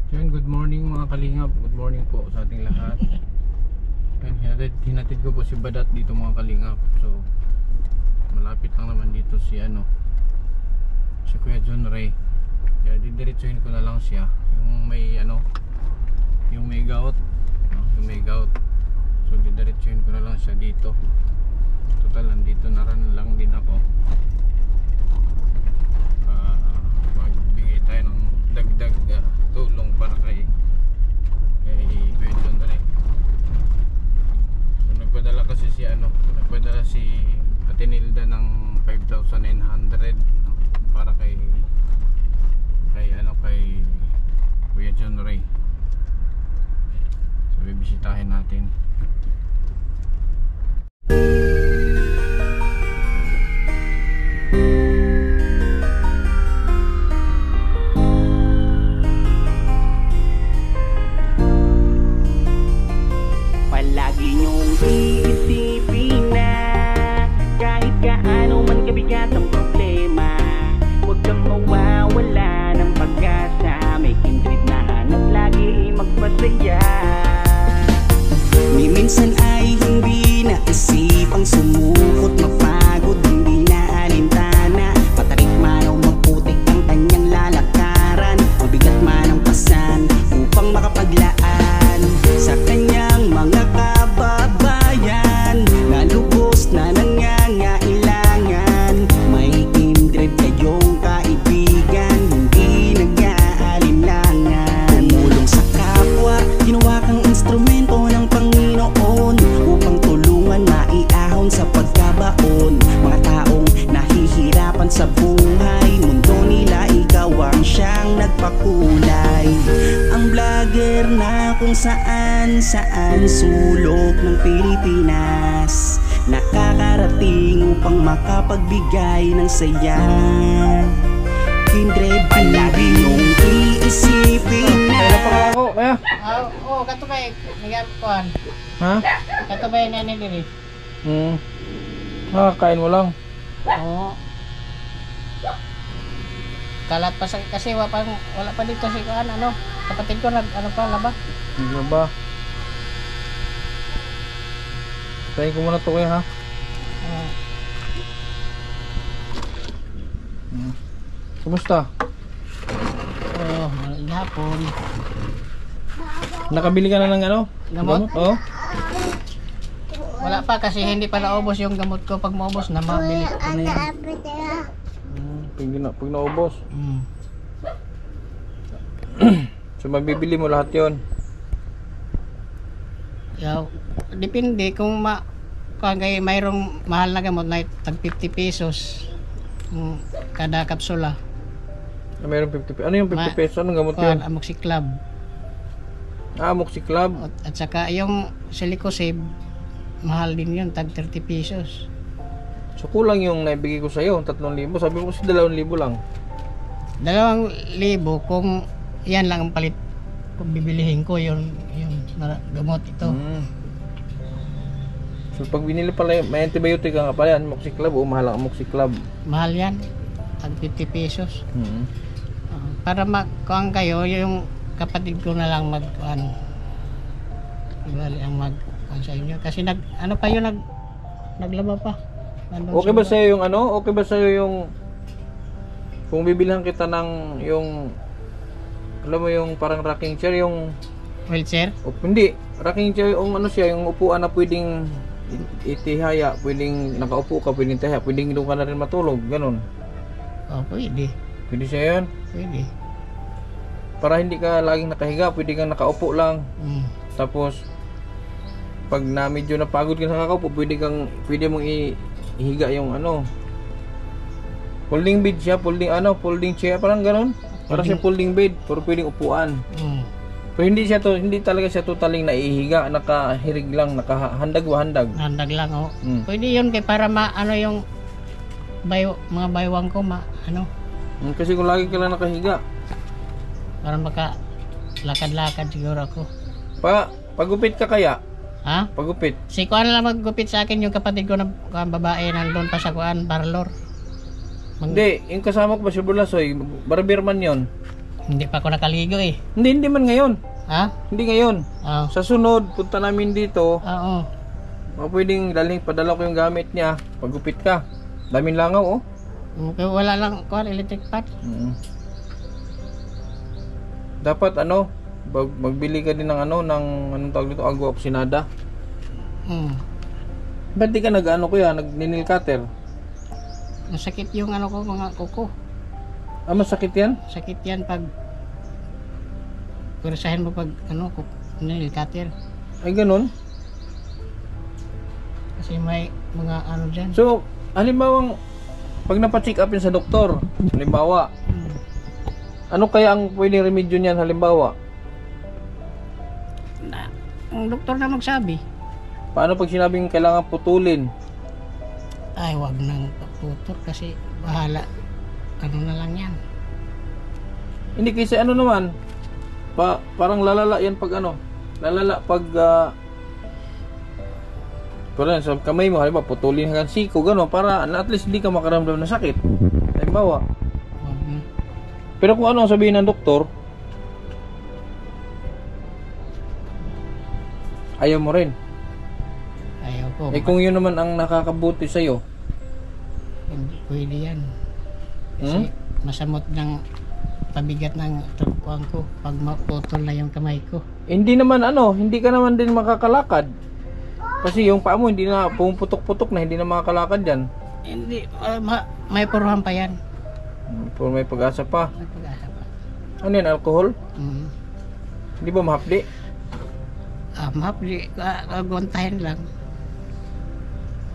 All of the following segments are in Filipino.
Yan, good morning mga kalingap. Good morning po sa ating lahat. Yan, hinatid ko po si Badat dito mga kalingap. So, malapit lang naman dito si si Kuya John Ray. Kaya didiretsuhin ko na lang siya. Yung may yung may gout. Yung may gout. So, didiretsuhin ko na lang siya dito. Total, nandito na lang din ako. Magbigay tayo ng dagdag tulong para kay Kuya John Ray. So, nagpadala kasi nagpadala si Ate Nilda ng 5,900 para kay Kuya John Ray. So, bibisitahin natin. Palagi niyong iisipin na kahit kaano man kabigat ang problema, huwag kang mawawala ng pag-asa. May kindred na hanap lagi magpasaya. Ni minsan ay hindi naisipang sumukot, mapagod, hindi na alintana. Patarik man o maputik ang kanyang lalakaran, mabigat man ang pasan upang makapaglaan sa kanyang mga kababayan na lubos na nangangailangan. May kindred kayong kaibigan, hindi nag-aalinlangan. Tumulong sa kapwa, ginawa kang instrumento ng Panginoon upang tulungan maiahon sa pagkabaon. Mga taong nahihirapan sa buhay, mundo nila ikaw ang siyang nagpakulay. Ang vlogger na kung saan sulok ng Pilipinas nakakarating upang makapagbigay ng saya. Kindred, palagi niyong iisipin na. Kaya pa ako, kaya? Oo, kato ba nagkuhan? Ha? Kato ba yung nani diri? Kain mo lang. Oo. Kalat pa kasi wala pa dito si kuan kapatid ko laba. Ano ba? Tayin ko muna to kaya ha. Kumusta? Hapon. Nakabili ka na ng Gamot? Oo. Wala pa kasi hindi pa naubos yung gamot ko. Pag maubos na mabili ko na yan. Pag naubos. So mabibili mo lahat yon. Depende kung mayroong mahal na gamot na tag 50 pesos kada kapsula. Mayroong 50 pesos. Ano yung 50 pesos? Anong gamot yun? Amoxiclav. Amoxiclav. At saka yung Silicosave, mahal din yun, tag 30 pesos. So kulang yung naibigay ko sa'yo, 3,000. Sabi mo kasi 2,000 lang. 2,000 kung yan lang ang palit kung bibilihin ko yung gamot ito. So pag binili pala, may antibiotic nga pala yan, Amoxiclav o mahal ang Amoxiclav? Mahal yan, tag 50 pesos. Para magkuhan kayo, yung kapatid ko na lang magkuhan. Ibali ang magkuhan sa inyo. Kasi naglaba pa. Okay ba sa'yo yung Okay ba sa'yo yung kung bibilhan kita ng yung alam mo yung parang rocking chair, yung wheelchair? Hindi, rocking chair yung siya, yung upuan na pwedeng itihaya, pwedeng nakaupo ka, pwedeng tihaya, pwedeng doon ka na rin matulog, ganun. Pwede. Pwede siya yun? Pwede. Para hindi ka laging nakahiga, pwede kang nakaupo lang. Tapos pag na medyo napagod ka sa kakaupo, pwede mong ihiga yung folding bed siya, folding chair, parang ganun. Parang siya folding bed, pero pwedeng upuan. Pero hindi talaga siya totaling naihiga, nakahirig lang, nakahandag. Handag lang, Pwede yun para yung mga baywang ko kasi kung lagi ka lang nakahiga, para maka lakad-lakad siguro ako. Pagupit ka kaya? Ha? Pagupit? Si Kuan lang maggupit sa akin, yung kapatid ko na babae nandun pa sa Kuan, parlor. Hindi, yung kasama ko ba si Bulasoy, barber man yon. Hindi pa ako nakaligo eh. Hindi man ngayon. Ha? Hindi ngayon. Oo. Sa sunod, punta namin dito. Oo. Pwedeng padala ko yung gamit niya. Pagupit ka. Daming langaw, oh. Okay, wala lang kuha electric pan. Dapat magbili ka din ng anong tawag dito, agua oxinada. Ba't di ka nag-nail cutter? Masakit yung ko, mga kuko. Masakit yan? Sakit yan pag kursahin mo pag nail cutter. Ay, ganun? Kasi may mga dyan. So, halimbawa, pag napacheck up yun sa doktor, halimbawa, ano kaya ang pwedeng remedyo niyan halimbawa? Ang doktor na magsabi. Paano pag sinabing kailangan putulin? Ay, wag nang putol kasi bahala. Na lang yan. Hindi kasi naman, parang lalala yan pag lalala pag parang sa kamay mo, halimbawa putulin hanggang siko, gano'n, para at least hindi ka makaramdam ng sakit. Halimbawa. Wag na. Pero kung ano ang sabihin ng doktor, ayaw mo rin. Ayaw ko. Kung yun naman ang nakakabuti sa'yo, Hindi pwede yan. Kasi masamot ng pabigat ng trupuan ko pag maputol na yung kamay ko. hindi ka naman din makakalakad. Kasi yung paa mo hindi na pumuputok-putok na, hindi na makakalakad yan. Hindi, may puruhan pa yan. Pero may pag-asa pa. May pag-asa pa. Ano yan, alcohol? Mm. Hindi ba mahapdi? Mahapli, aguntahin lang.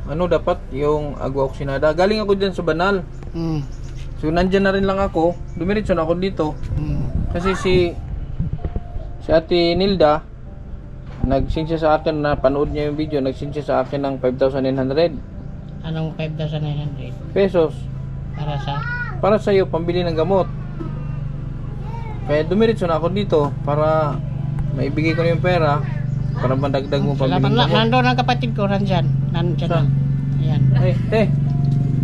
Ano dapat? Yung agua oxinada. Galing ako dyan sa Banal. So nandyan na rin lang ako. Dumiretso na ako dito. Kasi si Ate Nilda, nag-send siya sa akin na panood niya yung video. Nag-send siya sa akin ng 5,900 Anong 5,900? pesos. Para sa? Para sa'yo, pambili ng gamot. Kaya dumiretso na ako dito para maibigay ko na yung pera para mandagdag mo pambili ng gamot. Nandun ang kapatid ko, nandyan. Nandyan Saan? na. Ayan.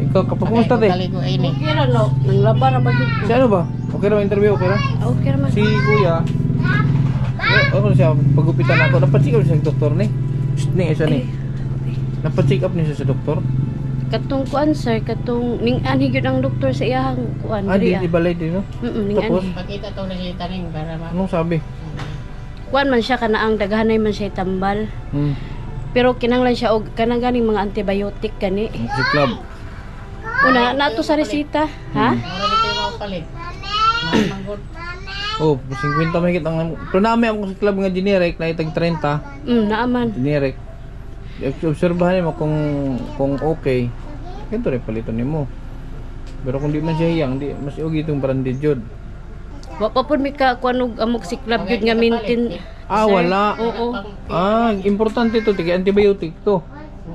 Ikaw, kapapunta te. Kaligo ay ni. Okay ra no, nang laban na ba dito? Si ano ba? Okay na ba interview? Okay na? Okay ra man. Si Kuya, ano siya, pagupitan ako. Napacheck up siya sa doktor ni. Isa ni. Napacheck up niya siya sa doktor. Katong kuan sir, katong ning anhi gyud ang doktor sa iyang kuan Di diri. balay din, no? Ning Tapos, anhi. Pakita to na si Taning para anong sabi? Kuan man siya kana ang daghanay man siya tambal. Pero kinahanglan siya og kanang ganing mga antibiotic gani. Si Club. Una nato sa resita, ha? Mura dito yung palit. Manggod. Oh, 50 mahigit ang... Pero namin ako sa Club nga generic na itag 30. Naaman. Generic. Obserbahan mo kung okay. Ito rin palitan mo. Pero kung di man siya hiyang, mas ugi itong branded yun. Wa pa pud mi ka kuan og amok si club gyud nga maintain. Sir. Wala. Oo. Importante to, tigay antibiotic to.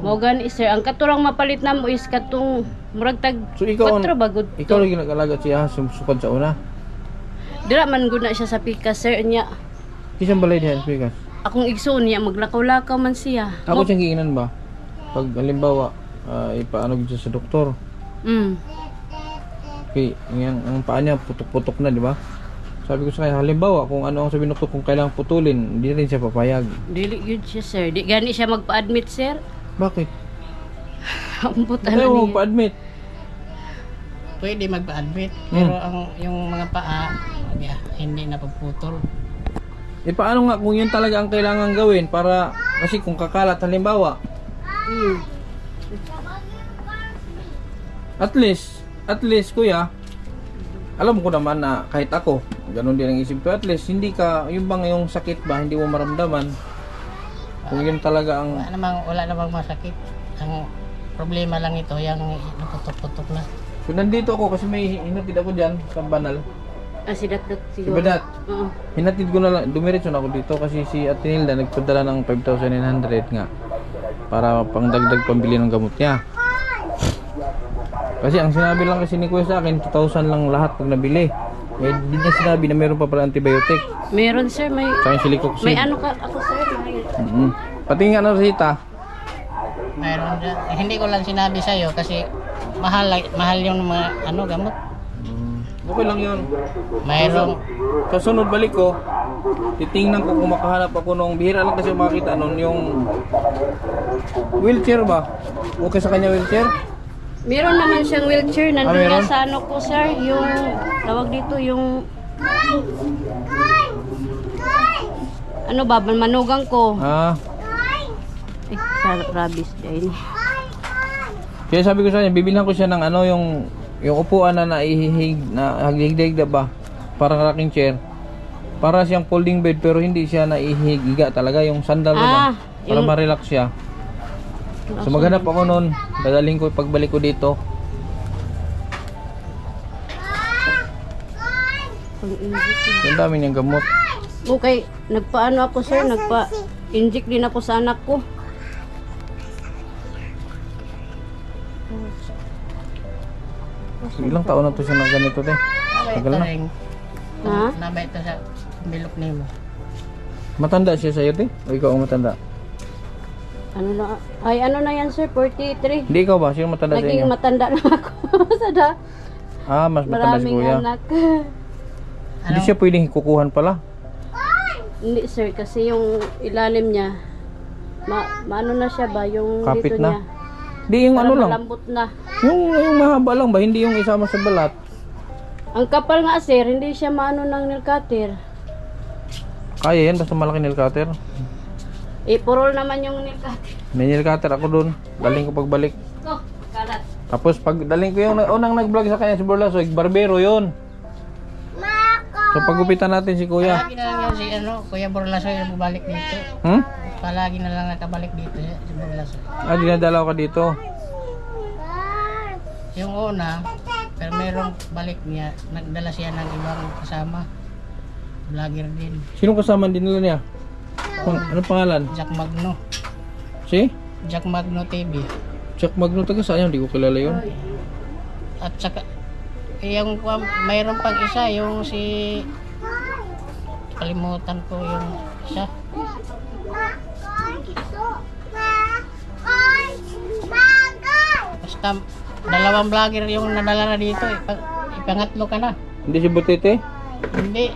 Mao gani sir, ang katurang mapalit namo is katong murag tag So ikaw, 4 bagod. ikaw lagi nag-alaga siya sukad sa una. Dira man gud na siya sa pika sir nya. Kisang balay diyan, speakers. Akong igsoon niya maglakaw-lakaw man siya. Ako siyang giingnan ba? Pag halimbawa, ipaano siya sa doktor. Okay, ang paa niya putok-putok na, di ba? Sabi ko sa kanya, halimbawa, kung ano ang sabi ng doktor, kung kailangang putulin, hindi rin siya papayag. Dili yun siya sir. Di gani siya magpa-admit sir. Bakit? Ambot Ayaw mo niya. magpa-admit. Pwede magpa-admit. Pero yung mga paa, hindi na pagputol. Paano nga kung yun talaga ang kailangan gawin para, kasi kung kakalat halimbawa, at least kuya, alam ko naman na kahit ako, ganun din ang isip ko, at least hindi ka, yung bang yung sakit ba, hindi mo maramdaman. Kung yun talaga ang... Wala namang masakit. Ang problema lang ito, yung naputok-putok na. So nandito ako kasi may hinatid ako dyan sa Banal. Si Datdat Si siguro. Badat. Oo. Hinatid ko na lang, dumiretso na ako dito kasi si Ate Nilda nagpadala ng 5,900 nga para pangdagdag pambili ng gamot niya. Kasi ang sinabi lang kasi ni Kuya sa akin, 2,000 lang lahat pag nabili. Eh, di niya sinabi na meron pa pala antibiotic. Meron sir, may Saka yung silicoxib. may ano ka ako sir. May, Pati nga na Rita. Mayroon dyan. Hindi ko lang sinabi sa'yo kasi mahal yung mga gamot. Okay lang yun. Mayroong Sa sunod balik ko, titingnan ko kung makahanap ako nung bihira lang kasi makita nun yung wheelchair ba? Okay sa kanya wheelchair? Meron naman siyang wheelchair. Nandun meron? nga sa ano ko, sir. Yung, tawag dito, yung... Ano ba? Manugang ko. Ah, Ay, sa rabies dahil. kaya sabi ko sa kanya, bibilhan ko siya ng ano yung upuan na naihihig na hagdigdig na ba? Parang rocking chair. Para siyang folding bed pero hindi siya naihigiga talaga yung sandal na ba? Para yung- ma-relax siya. So maghanap ako nun, dadaling ko pagbalik ko dito. Ang dami niyang gamot. Okay, nagpaano ako, sir. Nagpa-inject din ako sa anak ko. Ilang taon na to siya na ganito te? Tagal na. Ha? Nabay ito sa bilok nimo. Matanda siya sa'yo te? O ikaw ang matanda? Ano na? Ay, ano na yan, sir? 43. Hindi ikaw ba? Sino matanda sa Naging inyo? matanda na ako. Sada. Ah, mas matanda si Maraming kuya. anak. Hindi siya pwedeng kukuhan pala. Hindi, sir. Kasi yung ilalim niya, maano na siya ba? Yung Kapit dito na? niya. Hindi yung ano lang. Malambot na. Yung mahaba lang ba? Hindi yung isama sa balat. Ang kapal nga, sir. Hindi siya maano ng nail cutter. Kaya yan, basta malaki nail cutter. Purol naman yung nail cutter. May nail cutter ako dun. Daling ko pagbalik. Oh, kalat. Tapos pag daling ko yung unang nag-vlog sa kanya si Borlasoy, barbero yun. So pagupitan natin si kuya. Palagi na lang yan si Kuya Borlasoy na bumalik dito. Palagi na lang nakabalik dito si Borlasoy. Ah, dinadalaw ka dito. Yung una, pero merong balik niya, nagdala siya ng ibang kasama. Vlogger din. Sino kasama dinala niya? Ano pangalan? Jack Magno. Si? Jack Magno TV. Chuck Magno, taga saan? Hindi ko kilala yun. At saka, yung mayroon pang isa, yung si... Kalimutan ko yung isa. Basta, dalawang vlogger yung nadala na dito. Ipangatlo ka na. Hindi si Butete? Hindi.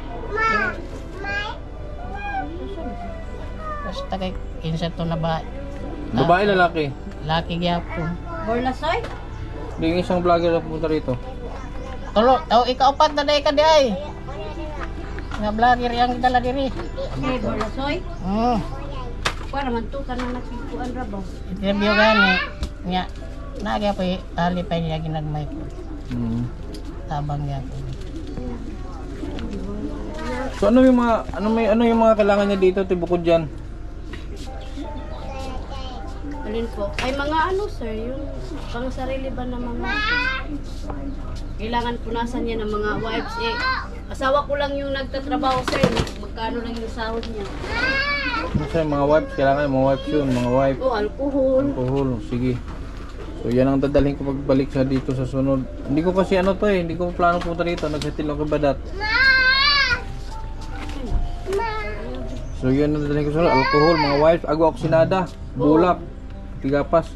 Basta kay kinsa to na ba? Babae, lalaki? Laki gyapon. Borlasoy? Hindi yung isang vlogger na pumunta rito. Tulo, ikaw upat na day ka di ay. Nga vlogger yang dala diri. Hey, Borlasoy? Kuha naman to ka na nakikuan ra ba? Interview gani. Nga nagya po tali pa niya ginagmay ko. Tabang gyapon. So ano yung mga ano yung mga kailangan niya dito tibukod diyan? Alin po? Ay mga ano, sir, yung pang sarili ba na mga kailangan punasan niya ng mga wives asawa ko lang yung nagtatrabaho, sir. Magkano lang yung sahod niya? Kasi mga wipes, kailangan mga wipes yun, mga wipe. Oh, alcohol. Alcohol, sige. So yan ang dadalhin ko pagbalik sa dito sa sunod. Hindi ko kasi ano to hindi ko plano punta dito, nagsetil ako kay Badat. So yan ang dadalhin ko sa sunod, alcohol, mga wipes, agwa oksinada, bulak, tigapas.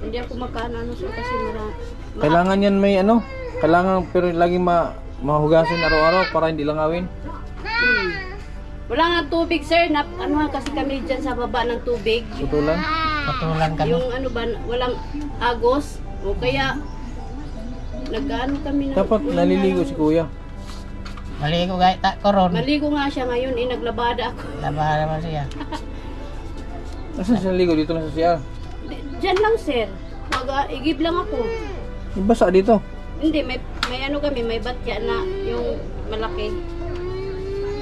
Hindi ako makano sir kasi Kailangan yan may ano, kailangan pero lagi mahugasin araw-araw para hindi langawin. Wala nga tubig, sir. Ano nga kasi kami dyan sa baba ng tubig. Putulan. Patulan ka na. Yung ano ba, walang agos. O kaya, nag-ano kami na. Dapat naliligo si kuya. Maligo gay ta koron. Maligo nga siya ngayon, naglabada ako. Labahan naman siya. Nasaan siya naligo? Dito lang sa CR. Diyan lang, sir. Igib lang ako. Basa dito. Hindi, may ano kami, may batya na yung malaki.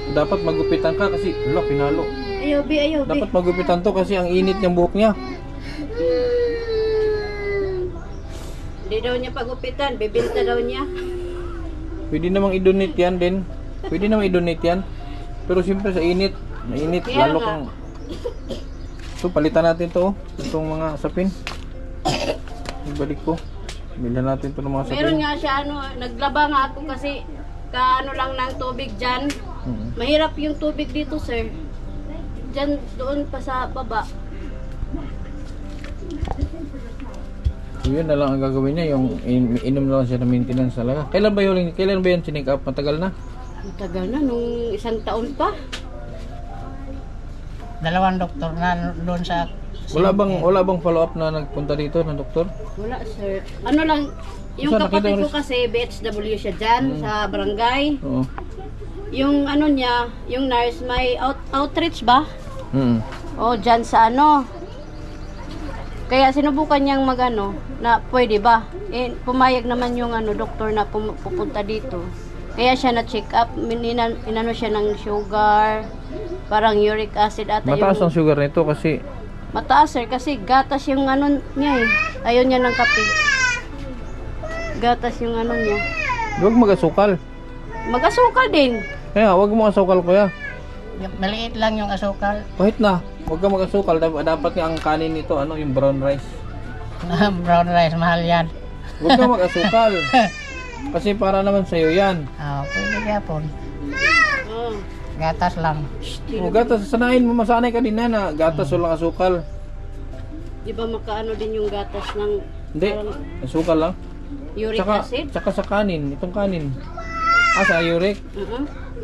Dapat magupitan ka kasi wala, pinalo. Ayaw, bi. Dapat magupitan to kasi ang init ng buhok niya. Hindi daw niya pagupitan, bibinta daw niya. Pwede namang i-donate yan din. Pwede namang i-donate yan. Pero siyempre sa init, mainit, Kaya lalo nga. kang... So palitan natin to, itong mga sapin. Ibalik ko. Bilhan natin to ng mga sapin. Meron nga siya, naglaba nga ako kasi kaano lang ng tubig dyan. Mahirap yung tubig dito, sir. Dyan, doon pa sa baba. So yun na lang ang gagawin niya, yung inom na lang siya ng maintenance talaga. Kailan ba yan chinik up? Matagal na? Matagal na, nung isang taon pa. 2 doktor na doon sa... Wala bang follow up na nagpunta dito ng doktor? Wala, sir. Ano lang, yung Saan nakita kapatid mo ko kasi, BHW siya dyan, sa barangay. Oo. Yung ano niya, yung nurse, may outreach ba? Mm. O, dyan sa ano. Kaya sinubukan niyang magano na pwede ba? Eh, pumayag naman yung ano, doktor na pupunta dito. Kaya siya na-check up, inano siya ng sugar, parang uric acid ata Mataas ang sugar nito kasi mataas, sir, kasi gatas yung ano niya eh. Ayaw niya ng kape. Gatas yung ano niya. huwag mag-asukal. Mag-asukal din. Kaya huwag mo asukal kuya. Maliit lang yung asukal. Kahit na, huwag ka mag-asukal. Dapat nga ang kanin nito, ano, yung brown rice. Brown rice, mahal yan. Huwag ka mag-asukal. Kasi para naman sa'yo yan. Pwede yapon. Oh. Gatas lang. O gatas, sanayin mo, masanay ka din na gatas walang asukal. Di ba makaano din yung gatas ng Hindi, parang asukal lang. uric acid? Tsaka sa kanin, itong kanin. Sa uric.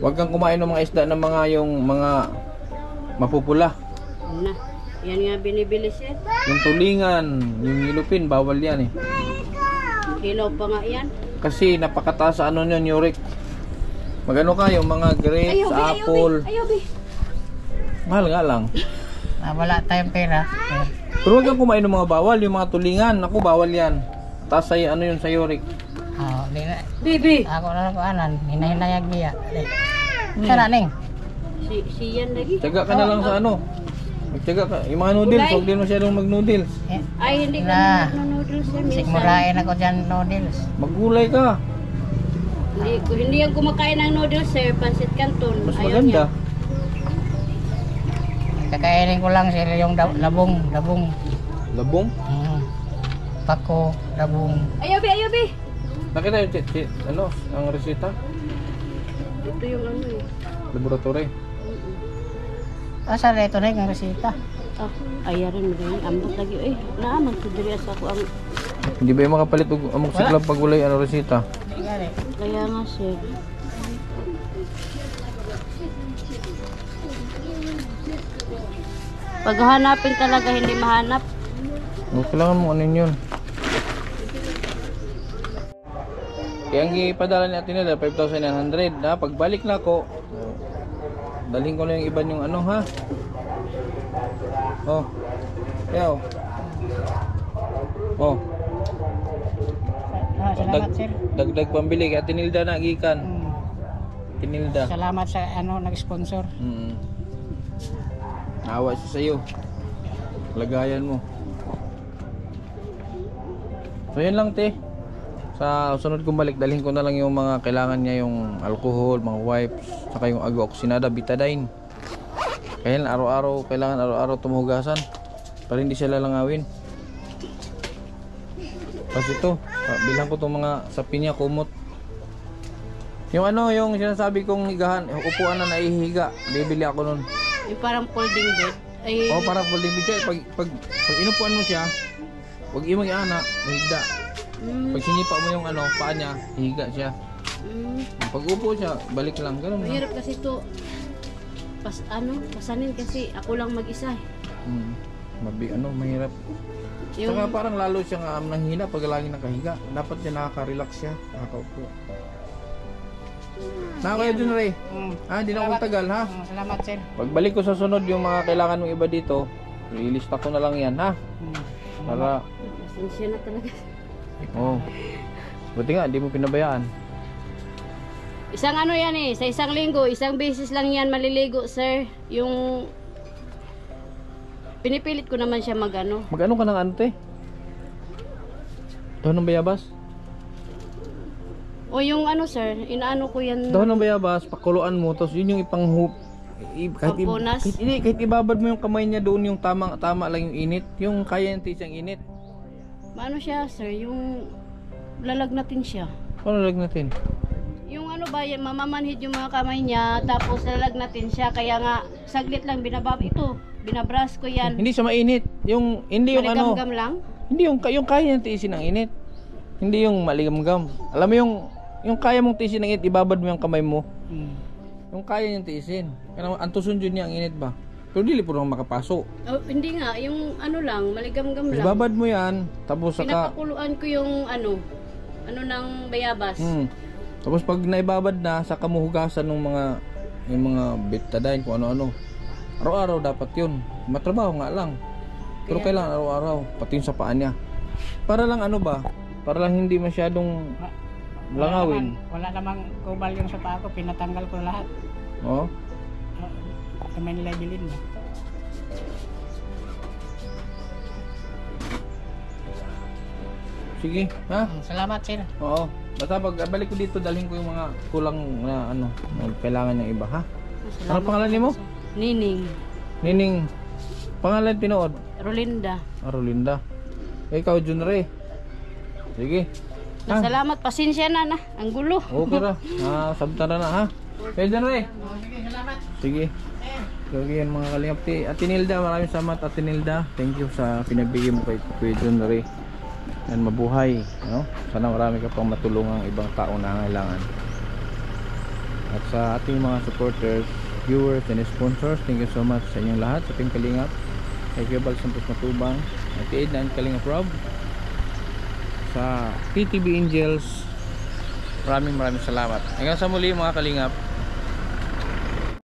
Huwag kang kumain ng mga isda ng mga yung mga mapupula. Na, yan nga binibili siya. Yung tulingan, yung ilupin, bawal yan eh. Hilaw pa nga yan. Kasi napakataas sa ano yun, uric. Magano ka, yung mga grapes, apple. Ayaw, be. Mahal nga lang. Wala tayong pera. Pero huwag kang kumain ng mga bawal, yung mga tulingan. Ako, bawal yan. Taas sa ano yun sa uric. Di na. Baby. Ako na lang anan. Hinahinayag niya. Sana ning. Si yan lagi. Tiyaga ka na lang sa ano. Magtiyaga ka. Yung mga noodles, huwag din masyadong mag-noodles. Ay, hindi ka Na. nanonoodles sir. Minsan. Sigmurain ako dyan noodles. Maggulay ka. Hindi yan kumakain ng noodles sir. Pansit Canton. Mas Ayaw maganda. niya. Kakainin ko lang sila yung labong. Labong. Pako, labong. Ayaw, be. Nakita yung ano, ang resita? Ito yung ano eh. Laboratory. Asa rito na yung resita. Ayarin mo rin. Ambot lagi. Eh, naaman ko diri sa ako ang... Hindi ba yung makapalit og amok siklab pagulay ano resita? Kaya nga sir. Pag hanapin talaga, hindi mahanap. Kailangan mo ano yun. Kaya ang ipadala natin nila 5,900 na pagbalik na ako dalhin ko na yung iba yung ano ha. Oh. Kaya oh. Salamat sir. Dagdag pambili kaya tinilda na gikan. Tinilda. Salamat sa nag-sponsor. Naawa siya sa'yo. Lagayan mo. So yun lang te. Sa sunod kong balik, dalhin ko na lang yung mga kailangan niya, yung alcohol, mga wipes, saka yung agoxinada, betadine. Kaya araw-araw, kailangan araw-araw tumuhugasan para hindi siya lalangawin. Tapos ito, bilang ko itong mga sapi niya, kumot. Yung ano, yung sinasabi kong higahan, upuan na naihiga, bibili ako nun. Yung parang folding bed. Ay, Parang folding bed siya. Pag inupuan mo siya, huwag imong iana, mahigda. Pag sinipa mo yung ano, paa niya, higa siya. Pag upo siya, balik lang. Ganun lang. mahirap kasi ito. Pasanin kasi ako lang mag-isa. Mahirap. Yung, Saka parang lalo siyang nanghina pag lagi nakahiga. Dapat niya nakaka-relax siya, nakakaupo. Kaya dun Ray. Hindi na ako tagal ha. Salamat sir. Pagbalik ko sa sunod yung mga kailangan mong iba dito, ilista ko na lang yan ha. Para, pasensya na talaga. buti nga, di mo pinabayaan. Isang ano yan eh, sa isang linggo, isang beses lang yan maliligo, sir. Yung pinipilit ko naman siya magano. Mag-ano ka ng ante? Dahon ng bayabas? O yung ano, sir, inaano ko yan. Dahon ng bayabas, pakuluan mo, tapos yun yung ipanghup. Pagpunas? Kahit ibabad mo yung kamay niya doon, yung tama lang yung init. Yung kaya yung tisang init. Maano siya, sir, yung lalagnatin siya. Paano lag natin? Yung ano ba, yan, mamamanhid yung mga kamay niya, tapos lalagnatin siya, kaya nga, saglit lang binabab ito, binabras ko yan. Hindi siya mainit. Yung, hindi yung ano. Manigamgam lang. Hindi yung kaya niyang tiisin ang init. Hindi yung maligamgam. Alam mo yung kaya mong tiisin ang init, ibabad mo yung kamay mo. Yung kaya niyang tiisin. Kaya antusun dyan niya ang init ba? Pero dili po naman makapaso. Oh, hindi nga, yung ano lang, maligam-gam lang. Ibabad mo yan, tapos saka... Pinapakuluan ko yung ano ng bayabas. Tapos pag naibabad na, saka mo hugasan ng yung mga betadine, kung ano-ano. Araw-araw dapat yun. Matrabaho nga lang. Pero kailangan araw-araw, pati yung sa paa niya. Para lang ano ba? Para lang hindi masyadong langawin. Wala namang kubal yung sa paa ko, pinatanggal ko lahat. Oh. Sa Manila bilin na. Sige, ha? Salamat sir. Oo. Basta pag balik ko dito, dalhin ko yung mga kulang na ano, kailangan ng iba, ha? Ano pangalan niyo mo? Nining. Nining. Pangalan tinood? Rolinda. Rolinda. Ikaw, Junre. Sige. Ha? Salamat, pasensya na. Ang gulo. Okay ra. Sabtara na, ha? Kaya Junre. Sige, salamat. Sige. So yun mga kalingap. Ate Nilda, maraming salamat Ate Nilda. Thank you sa pinagbigay mo kay Kuya Junre. And mabuhay, no? Sana marami ka pang matulungang ibang tao na nangailangan. At sa ating mga supporters, viewers and sponsors, thank you so much sa inyong lahat, sa ating kalingap, kay Kuya Bal Santos Matubang, Ate Edna and Kalingap Rob, sa PTB Angels, maraming salamat. Hanggang sa muli mga kalingap.